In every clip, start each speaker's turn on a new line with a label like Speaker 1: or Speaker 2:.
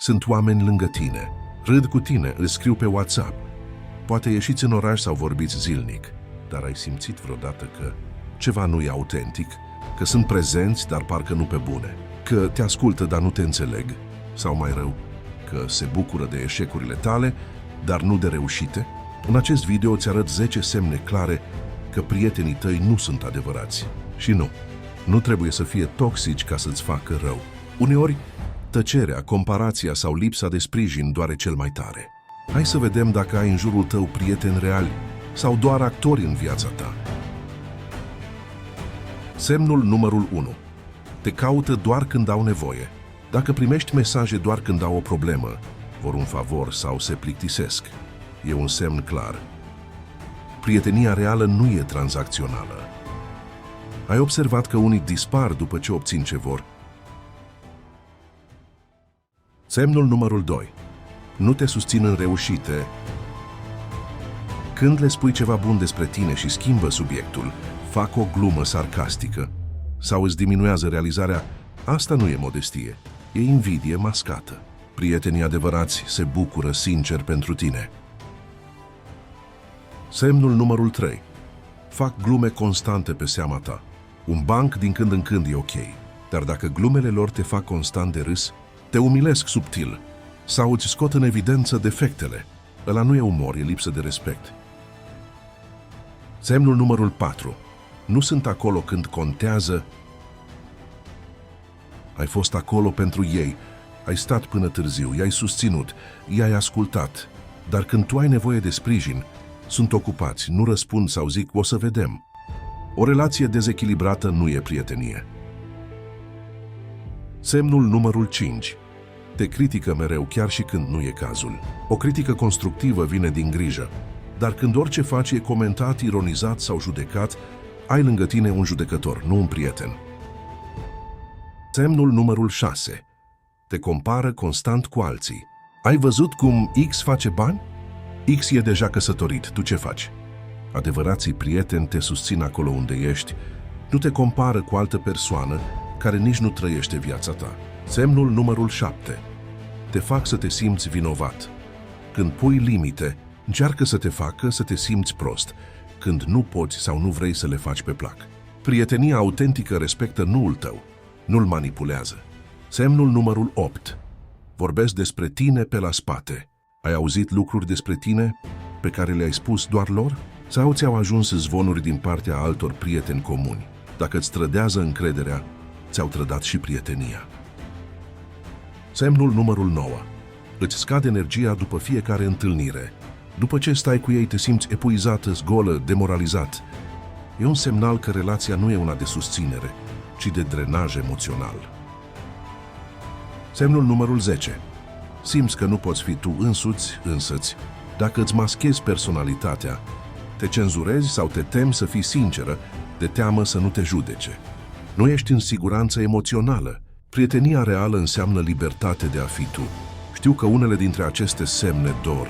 Speaker 1: Sunt oameni lângă tine, râd cu tine, îți scriu pe WhatsApp. Poate ieșiți în oraș sau vorbiți zilnic, dar ai simțit vreodată că ceva nu e autentic, că sunt prezenți, dar parcă nu pe bune, că te ascultă, dar nu te înțeleg, sau mai rău, că se bucură de eșecurile tale, dar nu de reușite? În acest video îți arăt 10 semne clare că prietenii tăi nu sunt adevărați. Și nu trebuie să fie toxici ca să-ți facă rău. Uneori, tăcerea, comparația sau lipsa de sprijin doare cel mai tare. Hai să vedem dacă ai în jurul tău prieteni reali sau doar actori în viața ta. Semnul numărul 1. Te caută doar când au nevoie. Dacă primești mesaje doar când au o problemă, vor un favor sau se plictisesc, e un semn clar. Prietenia reală nu e tranzacțională. Ai observat că unii dispar după ce obțin ce vor? Semnul numărul 2. Nu te susțin în reușite. Când le spui ceva bun despre tine și schimbă subiectul, fac o glumă sarcastică sau îți diminuează realizarea, asta nu e modestie, e invidie mascată. Prietenii adevărați se bucură sincer pentru tine. Semnul numărul 3. Fac glume constante pe seama ta. Un banc din când în când e ok, dar dacă glumele lor te fac constant de râs, te umilesc subtil sau îți scot în evidență defectele, ăla nu e umor, e lipsă de respect. Semnul numărul 4. Nu sunt acolo când contează. Ai fost acolo pentru ei, ai stat până târziu, i-ai susținut, i-ai ascultat, dar când tu ai nevoie de sprijin, sunt ocupați, nu răspund sau zic, o să vedem. O relație dezechilibrată nu e prietenie. Semnul numărul 5. Te critică mereu, chiar și când nu e cazul. O critică constructivă vine din grijă, dar când orice faci e comentat, ironizat sau judecat, ai lângă tine un judecător, nu un prieten. Semnul numărul 6. Te compară constant cu alții. Ai văzut cum X face bani? X e deja căsătorit, tu ce faci? Adevărații prieteni te susțin acolo unde ești, nu te compară cu altă persoană care nici nu trăiește viața ta. Semnul numărul 7. Te fac să te simți vinovat. Când pui limite, încearcă să te facă să te simți prost, când nu poți sau nu vrei să le faci pe plac. Prietenia autentică respectă nu-ul tău, nu-l manipulează. Semnul numărul 8. Vorbesc despre tine pe la spate. Ai auzit lucruri despre tine pe care le-ai spus doar lor? Sau ți-au ajuns zvonuri din partea altor prieteni comuni? Dacă îți trădează încrederea, ți-au trădat și prietenia. Semnul numărul 9. Îți scade energia după fiecare întâlnire. După ce stai cu ei, te simți epuizată, zgolă, demoralizat. E un semnal că relația nu e una de susținere, ci de drenaj emoțional. Semnul numărul 10. Simți că nu poți fi tu însăți. Dacă îți maschezi personalitatea, te cenzurezi sau te temi să fii sinceră, de teamă să nu te judece. Nu ești în siguranță emoțională. Prietenia reală înseamnă libertate de a fi tu. Știu că unele dintre aceste semne dor.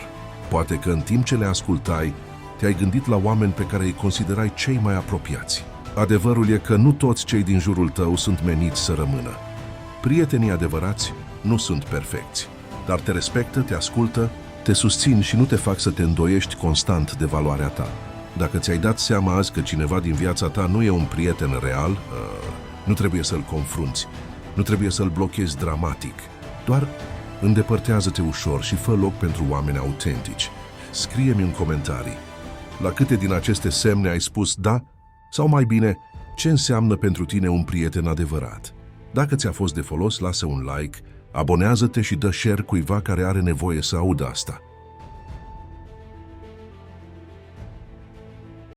Speaker 1: Poate că în timp ce le ascultai, te-ai gândit la oameni pe care îi considerai cei mai apropiați. Adevărul e că nu toți cei din jurul tău sunt meniți să rămână. Prietenii adevărați nu sunt perfecți, dar te respectă, te ascultă, te susțin și nu te fac să te îndoiești constant de valoarea ta. Dacă ți-ai dat seama azi că cineva din viața ta nu e un prieten real, nu trebuie să-l confrunți, nu trebuie să-l blochezi dramatic, doar îndepărtează-te ușor și fă loc pentru oameni autentici. Scrie-mi în comentarii la câte din aceste semne ai spus da, sau mai bine, ce înseamnă pentru tine un prieten adevărat. Dacă ți-a fost de folos, lasă un like, abonează-te și dă share cuiva care are nevoie să audă asta.